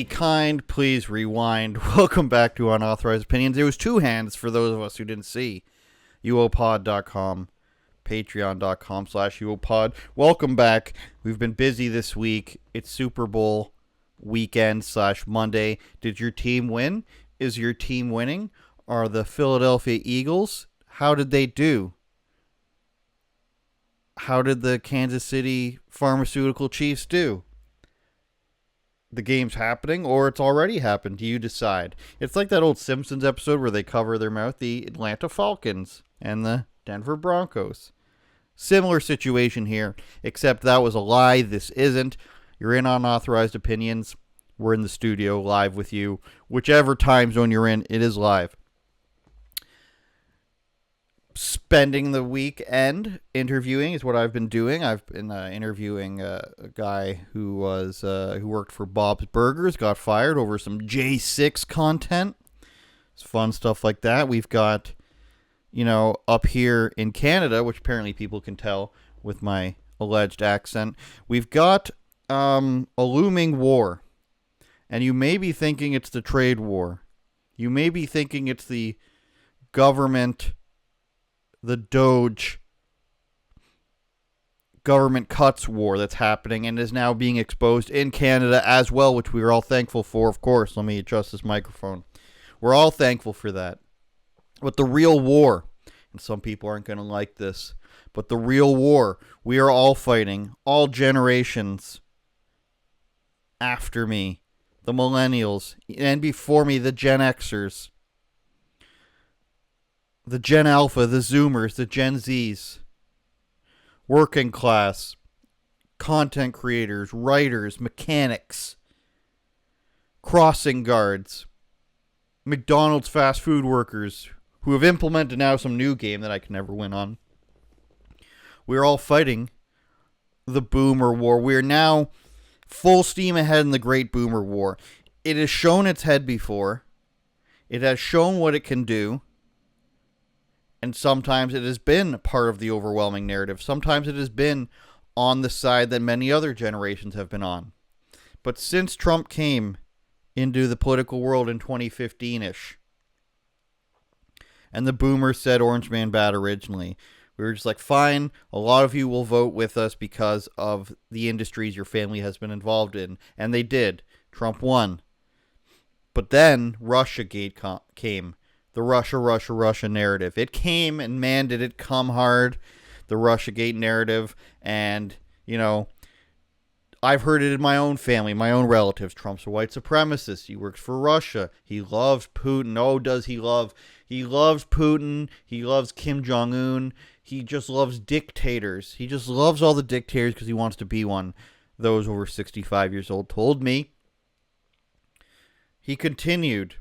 Be kind, please rewind. Welcome back to Unauthorized Opinions. It was two hands for those of us who didn't see. UOPod.com, patreon.com/UOPod. Welcome back. We've been busy this week. It's Super Bowl weekend / Monday. Did your team win? Is your team winning? Are the Philadelphia Eagles? How did they do? How did the Kansas City Pharmaceutical Chiefs do? The game's happening, or it's already happened. You decide. It's like that old Simpsons episode where they cover their mouth, the Atlanta Falcons and the Denver Broncos. Similar situation here, except that was a lie. This isn't. You're in Unauthorized Opinions. We're in the studio live with you. Whichever time zone you're in, it is live. Spending the weekend interviewing is what I've been doing. I've been interviewing a guy who worked for Bob's Burgers, got fired over some J6 content. It's fun stuff like that. We've got, up here in Canada, which apparently people can tell with my alleged accent, we've got a looming war. And you may be thinking it's the trade war. You may be thinking it's the government, the Doge government cuts war that's happening and is now being exposed in Canada as well, which we are all thankful for, of course. Let me adjust this microphone. We're all thankful for that. But the real war, and some people aren't going to like this, but the real war we are all fighting, all generations after me, the millennials, and before me, the Gen Xers, the Gen Alpha, the Zoomers, the Gen Zs, working class, content creators, writers, mechanics, crossing guards, McDonald's fast food workers who have implemented now some new game that I can never win on. We're all fighting the Boomer War. We are now full steam ahead in the Great Boomer War. It has shown its head before. It has shown what it can do. And sometimes it has been part of the overwhelming narrative. Sometimes it has been on the side that many other generations have been on. But since Trump came into the political world in 2015-ish, and the boomers said Orange Man bad originally, we were just like, fine, a lot of you will vote with us because of the industries your family has been involved in. And they did. Trump won. But then Russiagate came. The Russia narrative. It came, and man, did it come hard. The Russiagate narrative. And, I've heard it in my own family, my own relatives. Trump's a white supremacist. He works for Russia. He loves Putin. Oh, does he love? He loves Putin. He loves Kim Jong-un. He just loves dictators. He just loves all the dictators because he wants to be one. Those over 65 years old told me. He continued.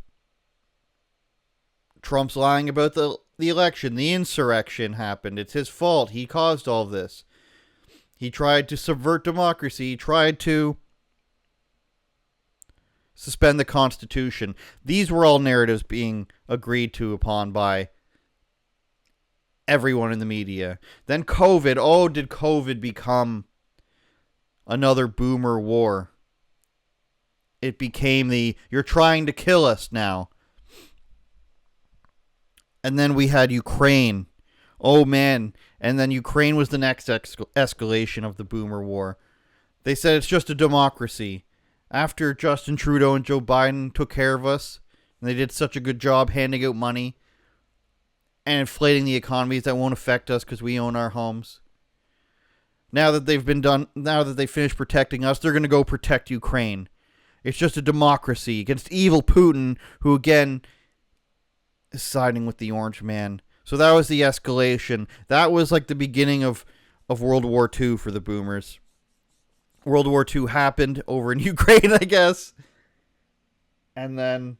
Trump's lying about the election. The insurrection happened. It's his fault. He caused all this. He tried to subvert democracy. He tried to suspend the Constitution. These were all narratives being agreed to upon by everyone in the media. Then COVID. Oh, did COVID become another boomer war? It became you're trying to kill us now. And then we had Ukraine. Oh, man. And then Ukraine was the next escalation of the Boomer War. They said it's just a democracy. After Justin Trudeau and Joe Biden took care of us, and they did such a good job handing out money and inflating the economies that won't affect us because we own our homes. Now that they finished protecting us, they're going to go protect Ukraine. It's just a democracy against evil Putin, who, again, siding with the Orange Man. So that was the escalation. That was like the beginning of World War II for the boomers. World War II happened over in Ukraine, I guess. And then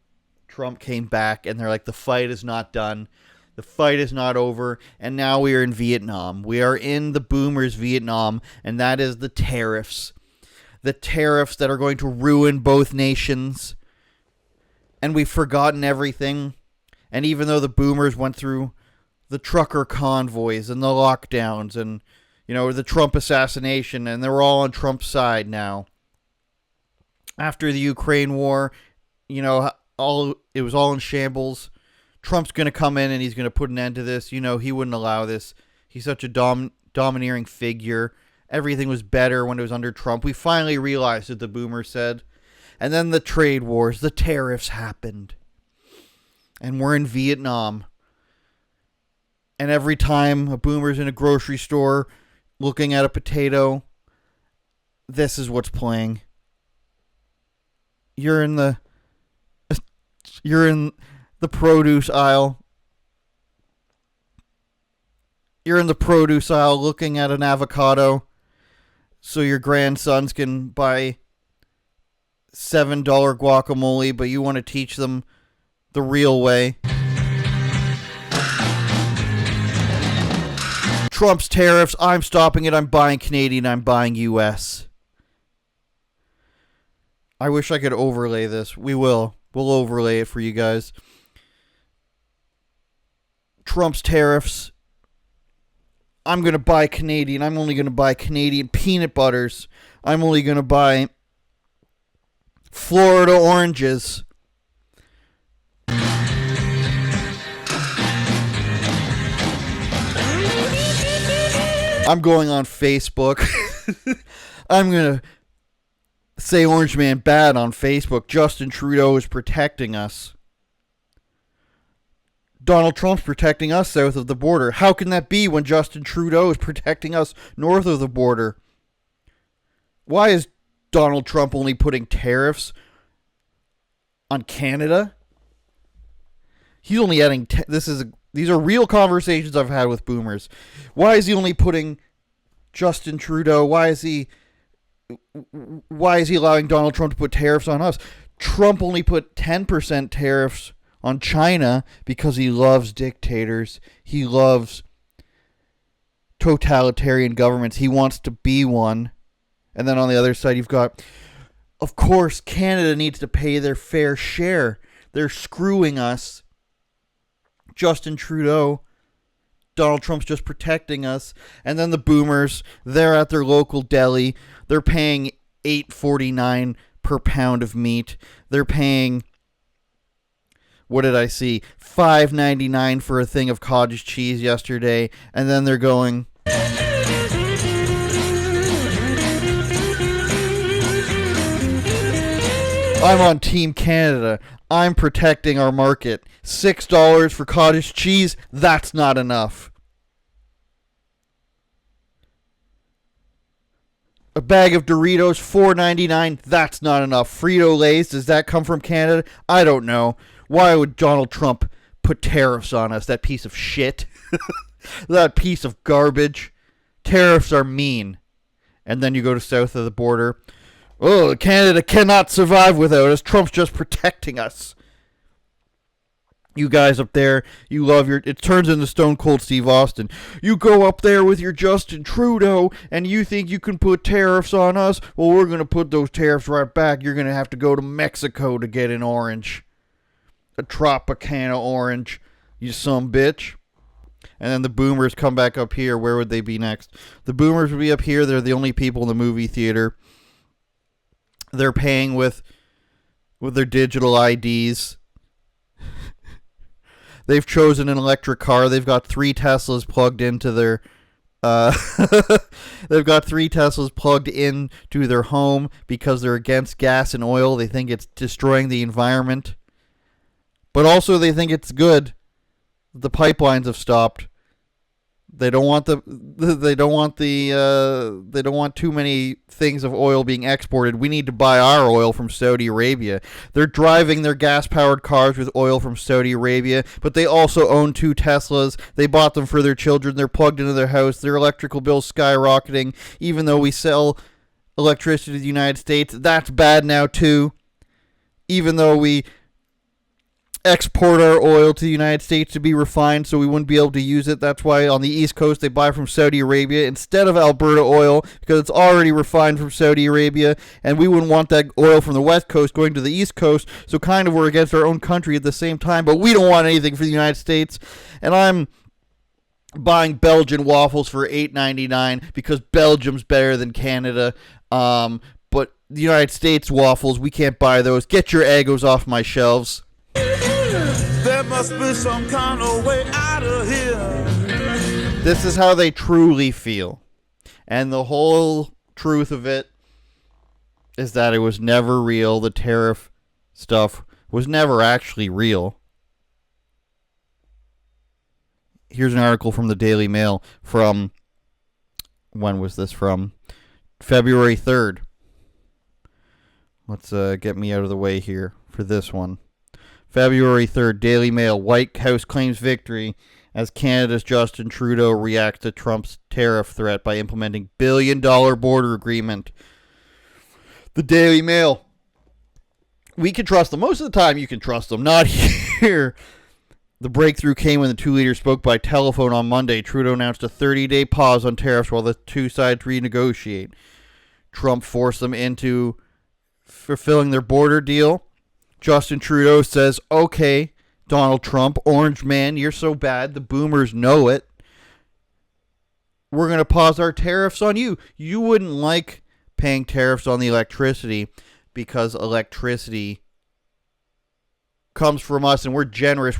Trump came back, and they're like, the fight is not done. The fight is not over. And now we are in Vietnam. We are in the boomers' Vietnam, and that is the tariffs. The tariffs that are going to ruin both nations. And we've forgotten everything. And even though the boomers went through the trucker convoys and the lockdowns and, the Trump assassination, and they're all on Trump's side now, after the Ukraine war, it was all in shambles. Trump's going to come in and he's going to put an end to this. He wouldn't allow this. He's such a domineering figure. Everything was better when it was under Trump. We finally realized what the boomers said. And then the trade wars, the tariffs happened. And we're in Vietnam. And every time a boomer's in a grocery store looking at a potato, this is what's playing. You're in the produce aisle. You're in the produce aisle looking at an avocado so your grandsons can buy $7 guacamole, but you want to teach them the real way. Trump's tariffs, I'm stopping it. I'm buying Canadian. I'm buying U.S. I wish I could overlay this. We will. We'll overlay it for you guys. Trump's tariffs. I'm going to buy Canadian. I'm only going to buy Canadian peanut butters. I'm only going to buy Florida oranges. I'm going on Facebook. I'm going to say Orange Man bad on Facebook. Justin Trudeau is protecting us. Donald Trump's protecting us south of the border. How can that be when Justin Trudeau is protecting us north of the border? Why is Donald Trump only putting tariffs on Canada? He's only adding... These are real conversations I've had with boomers. Why is he only putting Justin Trudeau? Why is he allowing Donald Trump to put tariffs on us? Trump only put 10% tariffs on China because he loves dictators. He loves totalitarian governments. He wants to be one. And then on the other side, you've got, of course, Canada needs to pay their fair share. They're screwing us. Justin Trudeau, Donald Trump's just protecting us. And then the boomers, they're at their local deli. They're paying $8.49 per pound of meat. They're paying, what did I see? $5.99 for a thing of cottage cheese yesterday. And then they're going, I'm on Team Canada. I'm protecting our market. $6 for cottage cheese, that's not enough. A bag of Doritos, $4.99, that's not enough. Frito-Lays, does that come from Canada? I don't know. Why would Donald Trump put tariffs on us, that piece of shit? That piece of garbage. Tariffs are mean. And then you go to south of the border. Oh, Canada cannot survive without us. Trump's just protecting us. You guys up there, you love your... It turns into Stone Cold Steve Austin. You go up there with your Justin Trudeau, and you think you can put tariffs on us? Well, we're going to put those tariffs right back. You're going to have to go to Mexico to get an orange. A Tropicana orange. You some bitch. And then the boomers come back up here. Where would they be next? The boomers would be up here. They're the only people in the movie theater. They're paying with their digital IDs. They've chosen an electric car. They've got 3 Teslas plugged into their... they've got 3 Teslas plugged into their home because they're against gas and oil. They think it's destroying the environment. But also they think it's good. The pipelines have stopped. They don't want too many things of oil being exported. We need to buy our oil from Saudi Arabia. They're driving their gas-powered cars with oil from Saudi Arabia, but they also own 2 Teslas. They bought them for their children. They're plugged into their house. Their electrical bill's skyrocketing, even though we sell electricity to the United States. That's bad now, too. Even though we export our oil to the United States to be refined, so we wouldn't be able to use it. That's why on the East Coast they buy from Saudi Arabia instead of Alberta oil, because it's already refined from Saudi Arabia, and we wouldn't want that oil from the West Coast going to the East Coast, so kind of we're against our own country at the same time, but we don't want anything for the United States. And I'm buying Belgian waffles for $8.99 because Belgium's better than Canada, but the United States waffles. We can't buy those. Get your Eggos off my shelves. There must be some kind of way out of here. This is how they truly feel. And the whole truth of it is that it was never real. The tariff stuff was never actually real. Here's an article from the Daily Mail from, when was this from? February 3rd. Let's get me out of the way here for this one. February 3rd, Daily Mail. White House claims victory as Canada's Justin Trudeau reacts to Trump's tariff threat by implementing billion-dollar border agreement. The Daily Mail. We can trust them. Most of the time you can trust them. Not here. The breakthrough came when the two leaders spoke by telephone on Monday. Trudeau announced a 30-day pause on tariffs while the two sides renegotiate. Trump forced them into fulfilling their border deal. Justin Trudeau says, okay, Donald Trump, orange man, you're so bad. The boomers know it. We're going to pause our tariffs on you. You wouldn't like paying tariffs on the electricity because electricity comes from us and we're generous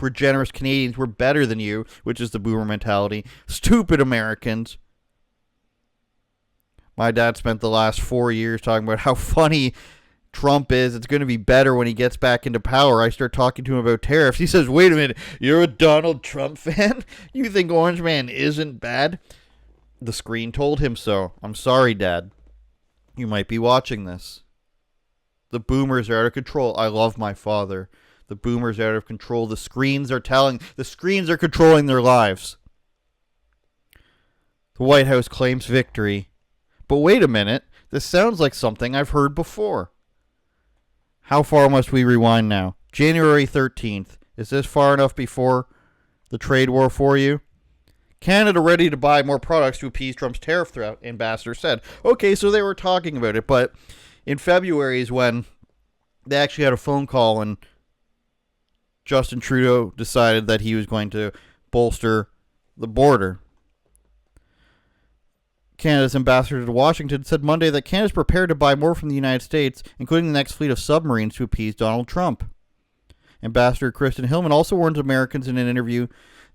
Canadians, we're better than you, which is the boomer mentality. Stupid Americans. My dad spent the last 4 years talking about how funny Trump is. It's going to be better when he gets back into power. I start talking to him about tariffs. He says, wait a minute, you're a Donald Trump fan? You think Orange Man isn't bad? The screen told him so. I'm sorry, Dad. You might be watching this. The boomers are out of control. I love my father. The boomers are out of control. The screens are controlling their lives. The White House claims victory. But wait a minute. This sounds like something I've heard before. How far must we rewind now? January 13th. Is this far enough before the trade war for you? Canada ready to buy more products to appease Trump's tariff threat, ambassador said. Okay, so they were talking about it, but in February is when they actually had a phone call and Justin Trudeau decided that he was going to bolster the border. Canada's ambassador to Washington said Monday that Canada is prepared to buy more from the United States, including the next fleet of submarines to appease Donald Trump. Ambassador Kristen Hillman also warned Americans in an interview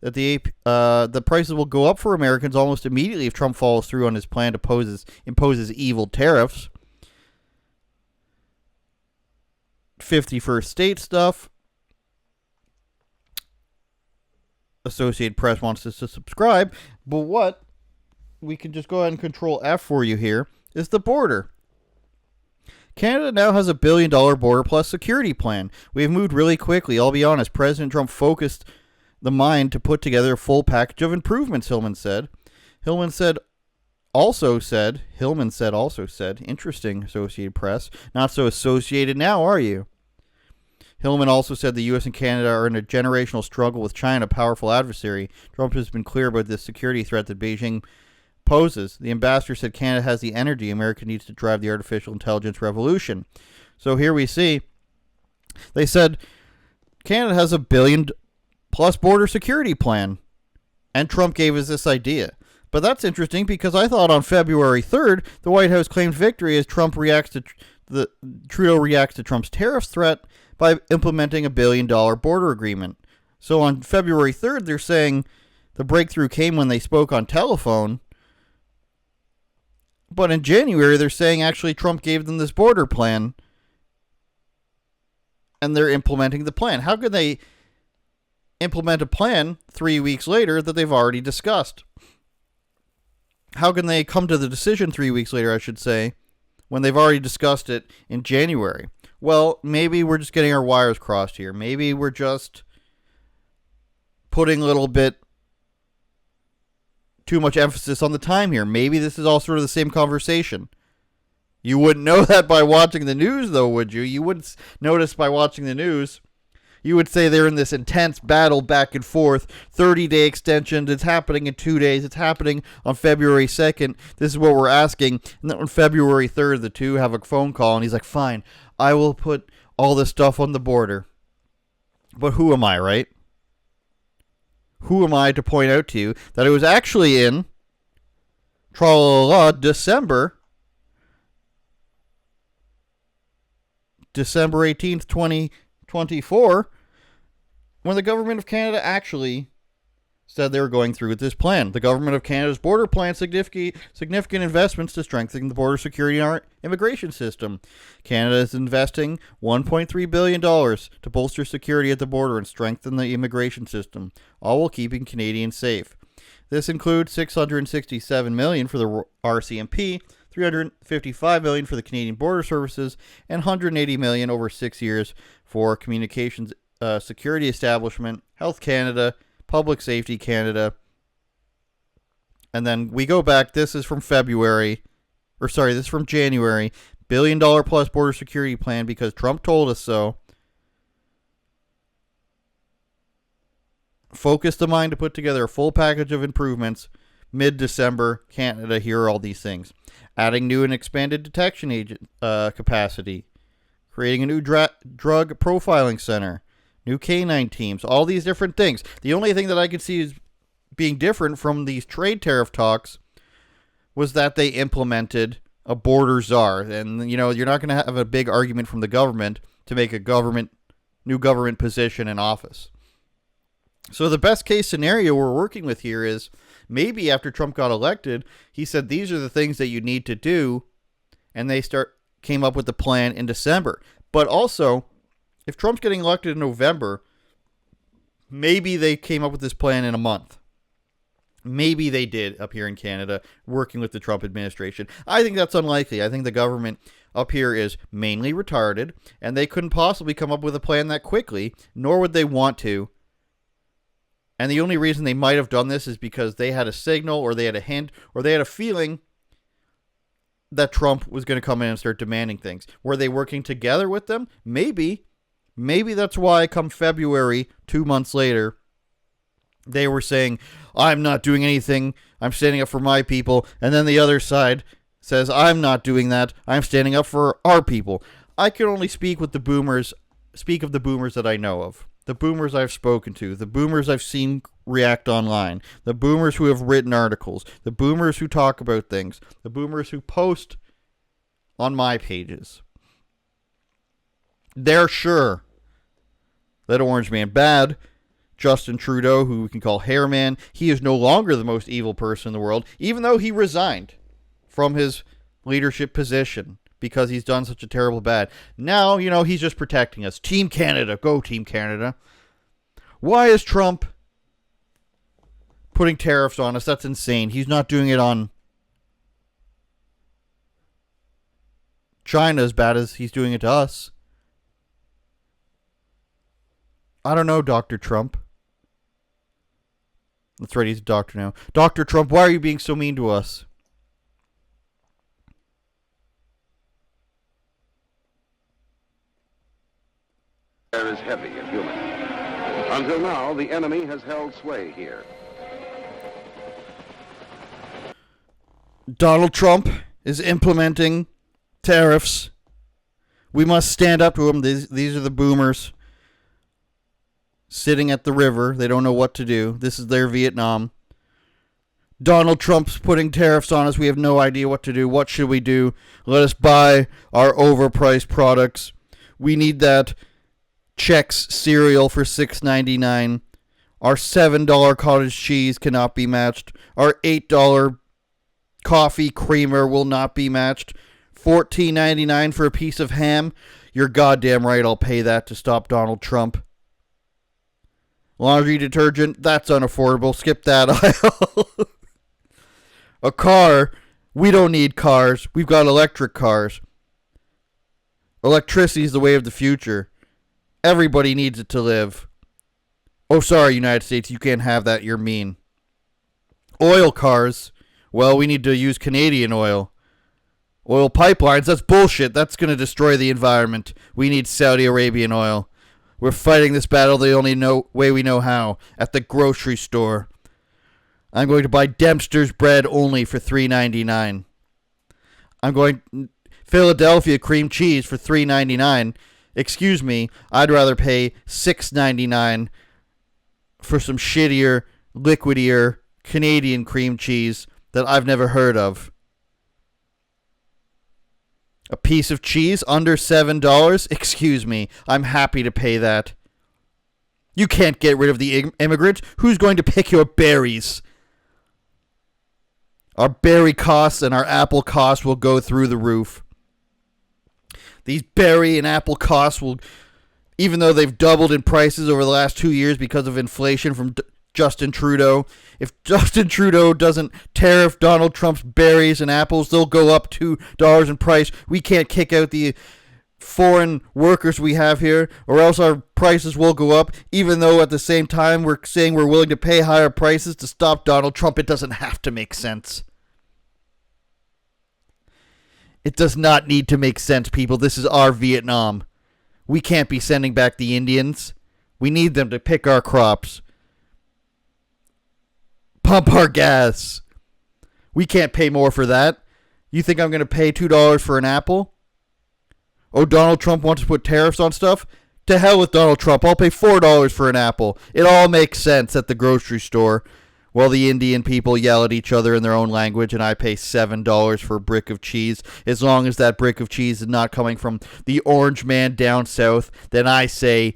that the prices will go up for Americans almost immediately if Trump follows through on his plan to imposes evil tariffs. 51st state stuff. Associated Press wants us to subscribe, but what we can just go ahead and control F for you here is the border. Canada now has $1 billion border plus security plan. We have moved really quickly. I'll be honest. President Trump focused the mind to put together a full package of improvements, Hillman said. Hillman also said, interesting, Associated Press. Not so associated now, are you? Hillman also said the U.S. and Canada are in a generational struggle with China, a powerful adversary. Trump has been clear about the security threat that Beijing poses. The ambassador said Canada has the energy America needs to drive the artificial intelligence revolution. So here we see, they said Canada has $1 billion plus border security plan. And Trump gave us this idea. But that's interesting because I thought on February 3rd, the White House claimed victory as Trudeau reacts to Trump's tariff threat by implementing $1 billion border agreement. So on February 3rd, they're saying the breakthrough came when they spoke on telephone. But in January, they're saying actually Trump gave them this border plan and they're implementing the plan. How could they implement a plan 3 weeks later that they've already discussed? How can they come to the decision 3 weeks later, I should say, when they've already discussed it in January? Well, maybe we're just getting our wires crossed here. Maybe we're just putting a little bit too much emphasis on the time here. Maybe this is all sort of the same conversation. You wouldn't know that by watching the news, though, would you? You wouldn't notice by watching the news. You would say they're in this intense battle back and forth, 30-day extensions. It's happening in 2 days. It's happening on February 2nd. This is what we're asking. And then on February 3rd, the two have a phone call, and he's like, fine, I will put all this stuff on the border. But who am I, right? Who am I to point out to you that it was actually in December December 18th, 2024, when the government of Canada actually said they were going through with this plan. The government of Canada's border plan significant investments to strengthen the border security in our immigration system. Canada is investing $1.3 billion to bolster security at the border and strengthen the immigration system, all while keeping Canadians safe. This includes $667 million for the RCMP, $355 million for the Canadian Border Services, and $180 million over 6 years for Communications Security Establishment, Health Canada, Public Safety Canada. And then we go back. This is from January. $1 billion plus border security plan because Trump told us so. Focus the mind to put together a full package of improvements. Mid-December, Canada, here are all these things. Adding new and expanded detection agent capacity. Creating a new drug profiling center. New canine teams. All these different things. The only thing that I could see as being different from these trade tariff talks was that they implemented a border czar. And, you know, you're not going to have a big argument from the government to make a new government position in office. So the best case scenario we're working with here is maybe after Trump got elected, he said these are the things that you need to do, and they came up with the plan in December. But also, if Trump's getting elected in November, maybe they came up with this plan in a month. Maybe they did up here in Canada, working with the Trump administration. I think that's unlikely. I think the government up here is mainly retarded, and they couldn't possibly come up with a plan that quickly, nor would they want to. And the only reason they might have done this is because they had a signal, or they had a hint, or they had a feeling that Trump was going to come in and start demanding things. Were they working together with them? Maybe. Maybe that's why come February, 2 months later, they were saying, I'm not doing anything. I'm standing up for my people. And then the other side says, I'm not doing that. I'm standing up for our people. I can only speak of the boomers that I know of. The boomers I've spoken to, the boomers I've seen react online, the boomers who have written articles, the boomers who talk about things, the boomers who post on my pages. They're sure that Orange Man bad. Justin Trudeau, who we can call Hair Man, he is no longer the most evil person in the world, even though he resigned from his leadership position because he's done such a terrible bad. Now, you know, he's just protecting us. Team Canada. Go, Team Canada. Why is Trump putting tariffs on us? That's insane. He's not doing it on China as bad as he's doing it to us. I don't know, Dr. Trump. That's right, he's a doctor now. Dr. Trump, why are you being so mean to us? Air is heavy and humid. Until now, the enemy has held sway here. Donald Trump is implementing tariffs. We must stand up to him. These are the boomers sitting at the river. They don't know what to do. This is their Vietnam. Donald Trump's putting tariffs on us. We have no idea what to do. What should we do? Let us buy our overpriced products. We need that Chex cereal for $6.99. Our $7 cottage cheese cannot be matched. Our $8 coffee creamer will not be matched. $14.99 for a piece of ham. You're goddamn right, I'll pay that to stop Donald Trump. Laundry detergent, that's unaffordable. Skip that aisle. A car, we don't need cars. We've got electric cars. Electricity is the way of the future. Everybody needs it to live. Oh, sorry, United States, you can't have that. You're mean. Oil cars, well, we need to use Canadian oil. Oil pipelines, that's bullshit. That's going to destroy the environment. We need Saudi Arabian oil. We're fighting this battle the only way we know how, at the grocery store. I'm going to buy Dempster's bread only for $3.99. I'm going Philadelphia cream cheese for $3.99. Excuse me, I'd rather pay $6.99 for some shittier, liquidier Canadian cream cheese that I've never heard of. A piece of cheese under $7? Excuse me, I'm happy to pay that. You can't get rid of the immigrants. Who's going to pick your berries? Our berry costs and our apple costs will go through the roof. These berry and apple costs will, even though they've doubled in prices over the last 2 years because of inflation from Justin Trudeau, if Justin Trudeau doesn't tariff Donald Trump's berries and apples, they'll go up $2 in price. We can't kick out the foreign workers we have here, or else our prices will go up, even though at the same time we're saying we're willing to pay higher prices to stop Donald Trump. It doesn't have to make sense. It does not need to make sense, people. This is our Vietnam. We can't be sending back the Indians. We need them to pick our crops. Pump our gas. We can't pay more for that. You think I'm going to pay $2 for an apple? Oh, Donald Trump wants to put tariffs on stuff? To hell with Donald Trump. I'll pay $4 for an apple. It all makes sense at the grocery store while the Indian people yell at each other in their own language, and I pay $7 for a brick of cheese. As long as that brick of cheese is not coming from the orange man down south, then I say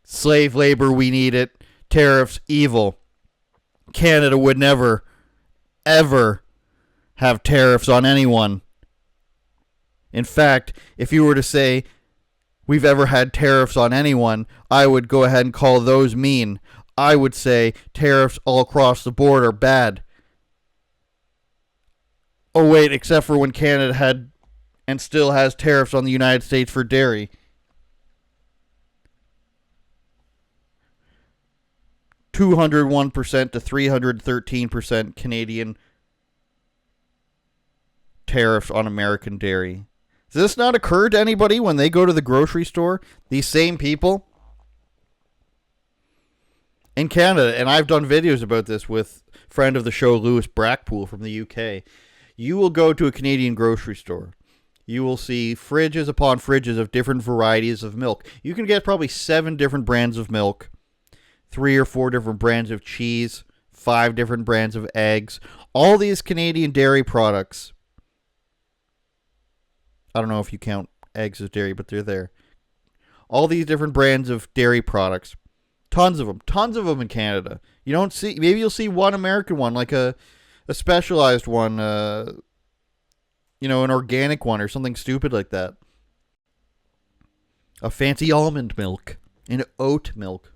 slave labor, we need it. Tariffs, evil. Canada would never, ever have tariffs on anyone. In fact, if you were to say we've ever had tariffs on anyone, I would go ahead and call those mean. I would say tariffs all across the board are bad. Oh wait, except for when Canada had and still has tariffs on the United States for dairy. $201% to 313% Canadian tariffs on American dairy. Does this not occur to anybody when they go to the grocery store? These same people in Canada, and I've done videos about this with friend of the show Lewis Brackpool from the UK. You will go to a Canadian grocery store. You will see fridges upon fridges of different varieties of milk. You can get probably 7 different brands of milk, 3 or 4 different brands of cheese, 5 different brands of eggs. All these Canadian dairy products. I don't know if you count eggs as dairy, but they're there. All these different brands of dairy products. Tons of them in Canada. You don't see, maybe you'll see one American one, like a specialized one, an organic one or something stupid like that. A fancy almond milk, an oat milk,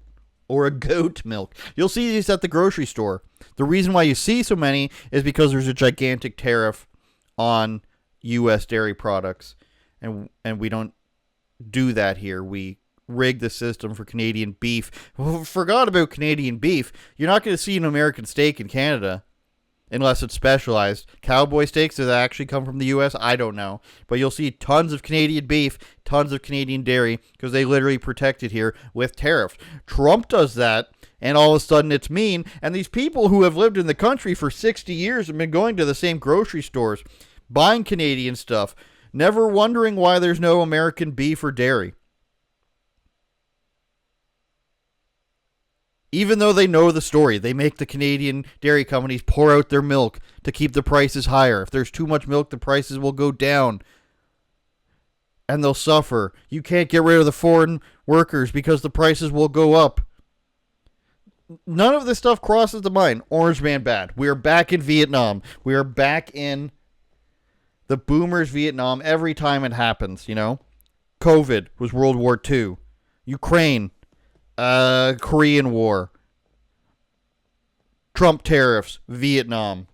or a goat milk. You'll see these at the grocery store. The reason why you see so many is because there's a gigantic tariff on U.S. dairy products, and we don't do that here. We rig the system for Canadian beef. Forgot about Canadian beef. You're not going to see an American steak in Canada unless it's specialized. Cowboy steaks, do they actually come from the U.S.? I don't know. But you'll see tons of Canadian beef, tons of Canadian dairy, because they literally protect it here with tariffs. Trump does that, and all of a sudden it's mean. And these people who have lived in the country for 60 years have been going to the same grocery stores, buying Canadian stuff, never wondering why there's no American beef or dairy. Even though they know the story, they make the Canadian dairy companies pour out their milk to keep the prices higher. If there's too much milk, the prices will go down. And they'll suffer. You can't get rid of the foreign workers because the prices will go up. None of this stuff crosses the mind. Orange man bad. We are back in Vietnam. We are back in the boomers' Vietnam every time it happens, you know? COVID was World War II. Ukraine, Korean War. Trump tariffs, Vietnam.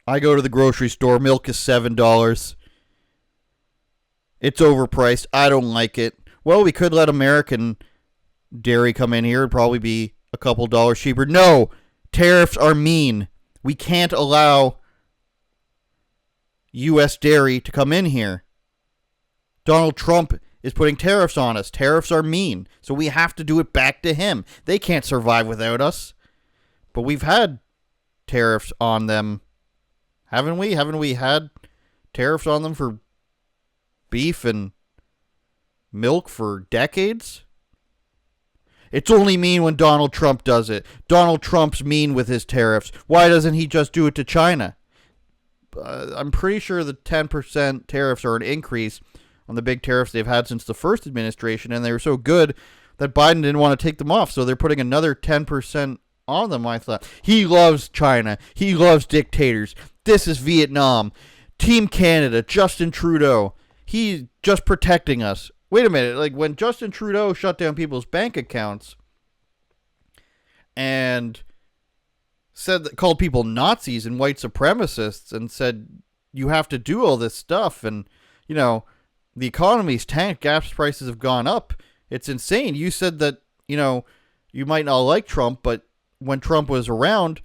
I go to the grocery store. Milk is $7. It's overpriced. I don't like it. Well, we could let American dairy come in here. It'd probably be a couple dollars cheaper. No, tariffs are mean. We can't allow U.S. dairy to come in here. Donald Trump is putting tariffs on us. Tariffs are mean, so we have to do it back to him. They can't survive without us. But we've had tariffs on them, haven't we? Haven't we had tariffs on them for beef and milk for decades? It's only mean when Donald Trump does it. Donald Trump's mean with his tariffs. Why doesn't he just do it to China? I'm pretty sure the 10% tariffs are an increase on the big tariffs they've had since the first administration, and they were so good that Biden didn't want to take them off, so they're putting another 10% on them. I thought, he loves China. He loves dictators. This is Vietnam. Team Canada, Justin Trudeau. He's just protecting us. Wait a minute, like when Justin Trudeau shut down people's bank accounts and called people Nazis and white supremacists and said you have to do all this stuff, and the economy's tanked, gas prices have gone up. It's insane. You said that you might not like Trump, but when Trump was around,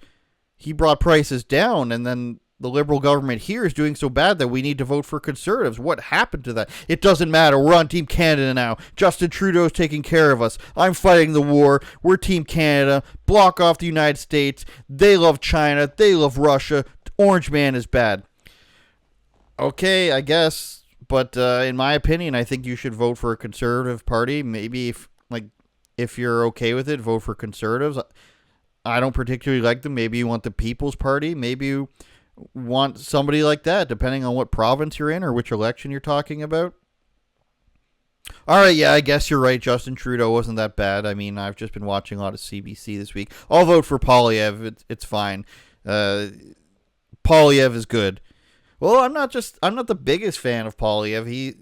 he brought prices down, and then the Liberal government here is doing so bad that we need to vote for Conservatives. What happened to that? It doesn't matter. We're on Team Canada now. Justin Trudeau's taking care of us. I'm fighting the war. We're Team Canada. Block off the United States. They love China. They love Russia. Orange Man is bad. Okay, I guess. But in my opinion, I think you should vote for a Conservative party. Maybe if you're okay with it, vote for Conservatives. I don't particularly like them. Maybe you want the People's Party. Maybe you want somebody like that, depending on what province you're in or which election you're talking about. All right, yeah, I guess you're right. Justin Trudeau wasn't that bad. I mean, I've just been watching a lot of CBC this week. I'll vote for Poilievre. It's fine. Poilievre is good. Well, I'm not the biggest fan of Poilievre. He,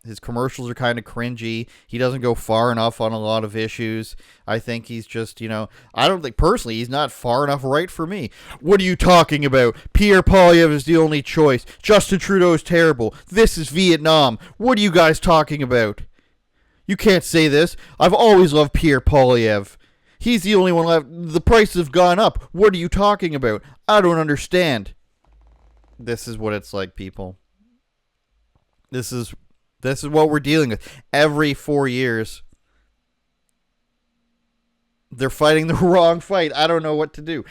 his commercials are kind of cringy. He doesn't go far enough on a lot of issues. I think he's just, I don't think personally he's not far enough right for me. What are you talking about? Pierre Poilievre is the only choice. Justin Trudeau is terrible. This is Vietnam. What are you guys talking about? You can't say this. I've always loved Pierre Poilievre. He's the only one left. The prices have gone up. What are you talking about? I don't understand. This is what it's like, people. This is what we're dealing with. Every 4 years, they're fighting the wrong fight. I don't know what to do.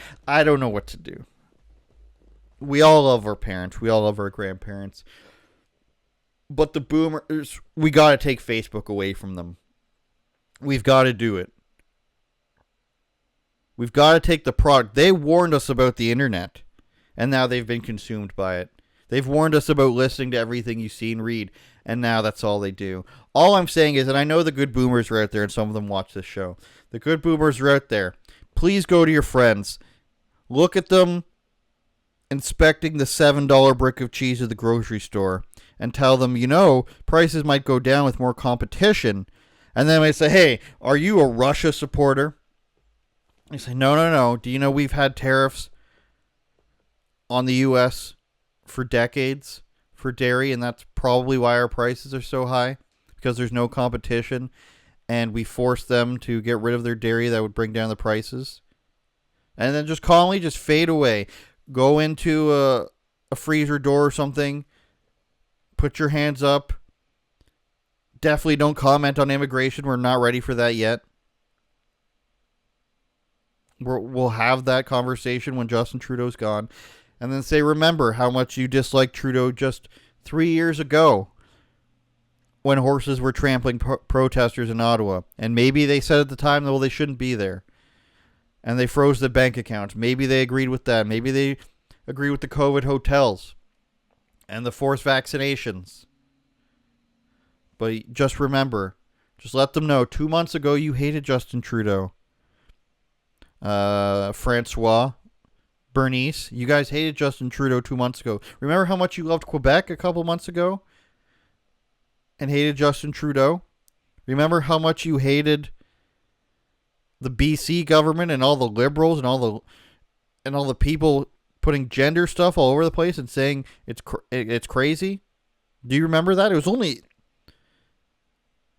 We all love our parents. We all love our grandparents. But the boomers, we got to take Facebook away from them. We've got to do it. We've got to take the product. They warned us about the internet. And now they've been consumed by it. They've warned us about listening to everything you see and read, and now that's all they do. All I'm saying is, and I know the good boomers are out there, and some of them watch this show. The good boomers are out there. Please go to your friends. Look at them inspecting the $7 brick of cheese at the grocery store, and tell them, prices might go down with more competition. And then they say, hey, are you a Russia supporter? They say, no. Do you know we've had tariffs on the U.S. for decades for dairy, and that's probably why our prices are so high, because there's no competition, and we force them to get rid of their dairy that would bring down the prices. And then just calmly just fade away. Go into a freezer door or something. Put your hands up. Definitely don't comment on immigration. We're not ready for that yet. We'll have that conversation when Justin Trudeau's gone. And then say, remember how much you disliked Trudeau just 3 years ago when horses were trampling protesters in Ottawa. And maybe they said at the time, well, they shouldn't be there. And they froze the bank accounts. Maybe they agreed with that. Maybe they agree with the COVID hotels and the forced vaccinations. But just remember, just let them know, 2 months ago you hated Justin Trudeau. Francois, Bernice, you guys hated Justin Trudeau 2 months ago. Remember how much you loved Quebec a couple months ago and hated Justin Trudeau? Remember how much you hated the BC government and all the Liberals and all the people putting gender stuff all over the place and saying it's crazy? Do you remember that? It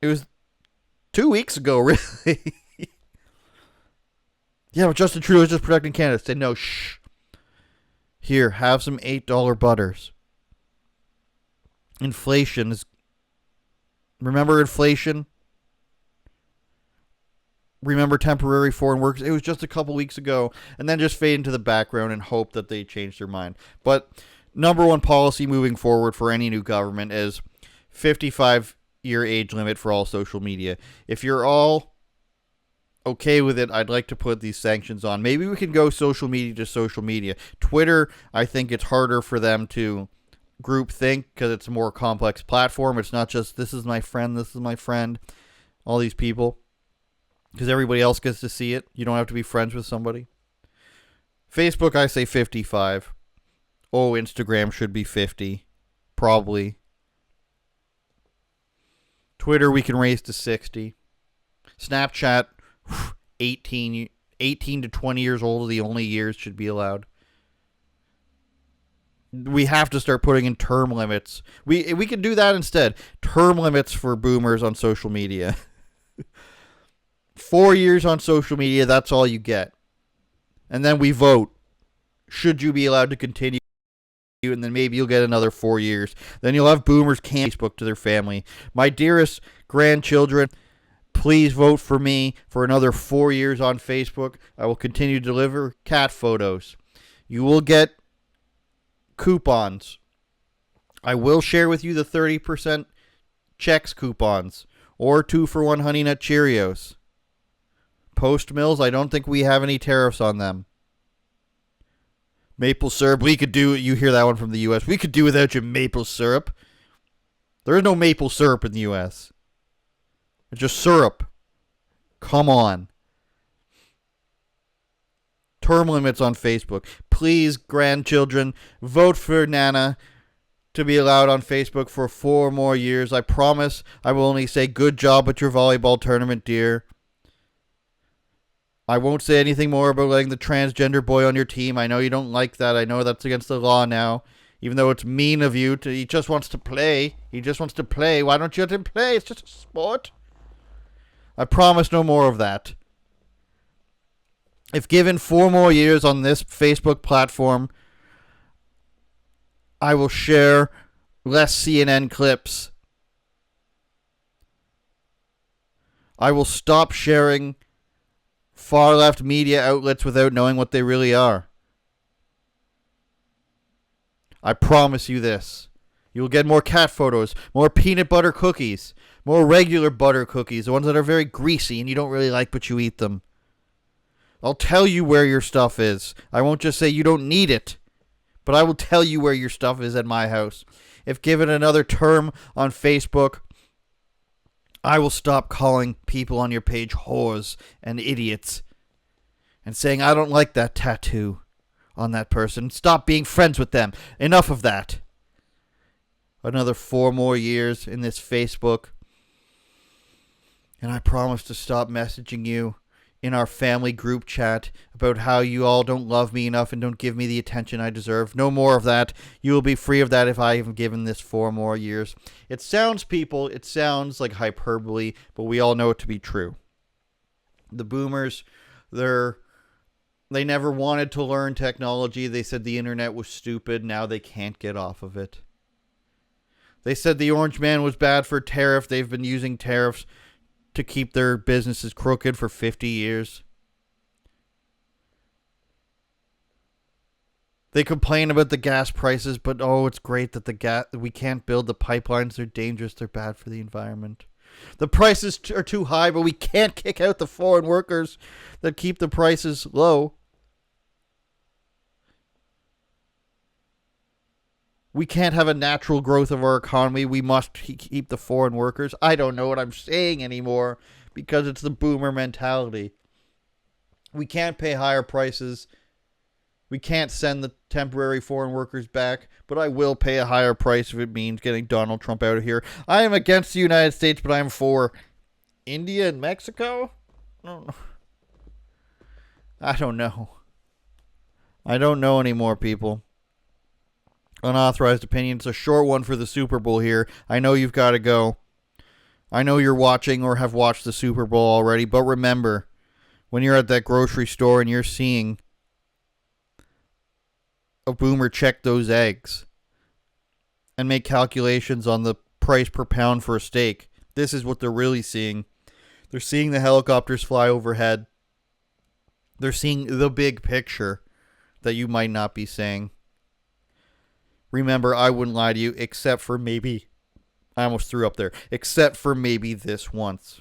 was 2 weeks ago, really. Yeah, but Justin Trudeau is just protecting Canada. Say no, shh. Here, have some $8 butters. Inflation is... Remember inflation? Remember temporary foreign workers? It was just a couple weeks ago. And then just fade into the background and hope that they change their mind. But number one policy moving forward for any new government is 55-year age limit for all social media. If you're all okay with it, I'd like to put these sanctions on. Maybe we can go social media to social media. Twitter, I think it's harder for them to group think because it's a more complex platform. It's not just this is my friend, all these people. Because everybody else gets to see it. You don't have to be friends with somebody. Facebook, I say 55. Oh, Instagram should be 50. Probably. Twitter, we can raise to 60. Snapchat, 18 to 20 years old are the only years should be allowed. We have to start putting in term limits. We can do that instead. Term limits for boomers on social media. 4 years on social media, that's all you get. And then we vote. Should you be allowed to continue? And then maybe you'll get another 4 years. Then you'll have boomers can't Facebook to their family. My dearest grandchildren, please vote for me for another 4 years on Facebook. I will continue to deliver cat photos. You will get coupons. I will share with you the 30% checks coupons. Or 2-for-1 Honey Nut Cheerios. Post Mills, I don't think we have any tariffs on them. Maple syrup, we could do, you hear that one from the U.S., we could do without your maple syrup. There is no maple syrup in the U.S. It's just syrup. Come on. Term limits on Facebook. Please, grandchildren, vote for Nana to be allowed on Facebook for 4 more years. I promise I will only say good job at your volleyball tournament, dear. I won't say anything more about letting the transgender boy on your team. I know you don't like that. I know that's against the law now. Even though it's mean of you to, he just wants to play. He just wants to play. Why don't you let him play? It's just a sport. I promise no more of that. If given 4 more years on this Facebook platform, I will share less CNN clips. I will stop sharing far left media outlets without knowing what they really are. I promise you this. You will get more cat photos, more peanut butter cookies, more regular butter cookies, the ones that are very greasy and you don't really like but you eat them. I'll tell you where your stuff is. I won't just say you don't need it, but I will tell you where your stuff is at my house. If given another term on Facebook, I will stop calling people on your page whores and idiots and saying, I don't like that tattoo on that person. Stop being friends with them. Enough of that. Another 4 more years in this Facebook. And I promise to stop messaging you in our family group chat about how you all don't love me enough and don't give me the attention I deserve. No more of that. You will be free of that if I have given this 4 more years. It sounds like hyperbole, but we all know it to be true. The boomers, they never wanted to learn technology. They said the internet was stupid. Now they can't get off of it. They said the orange man was bad for tariff. They've been using tariffs to keep their businesses crooked for 50 years. They complain about the gas prices, but oh, it's great that we can't build the pipelines. They're dangerous. They're bad for the environment. The prices are too high, but we can't kick out the foreign workers that keep the prices low. We can't have a natural growth of our economy. We must keep the foreign workers. I don't know what I'm saying anymore because it's the boomer mentality. We can't pay higher prices. We can't send the temporary foreign workers back, but I will pay a higher price if it means getting Donald Trump out of here. I am against the United States, but I am for India and Mexico? I don't know. I don't know anymore, people. Unauthorized opinion. It's a short one for the Super Bowl here. I know you've got to go. I know you're watching or have watched the Super Bowl already, but remember, when you're at that grocery store and you're seeing a boomer check those eggs and make calculations on the price per pound for a steak, this is what they're really seeing. They're seeing the helicopters fly overhead. They're seeing the big picture that you might not be saying. Remember, I wouldn't lie to you except for maybe, I almost threw up there, except for maybe this once.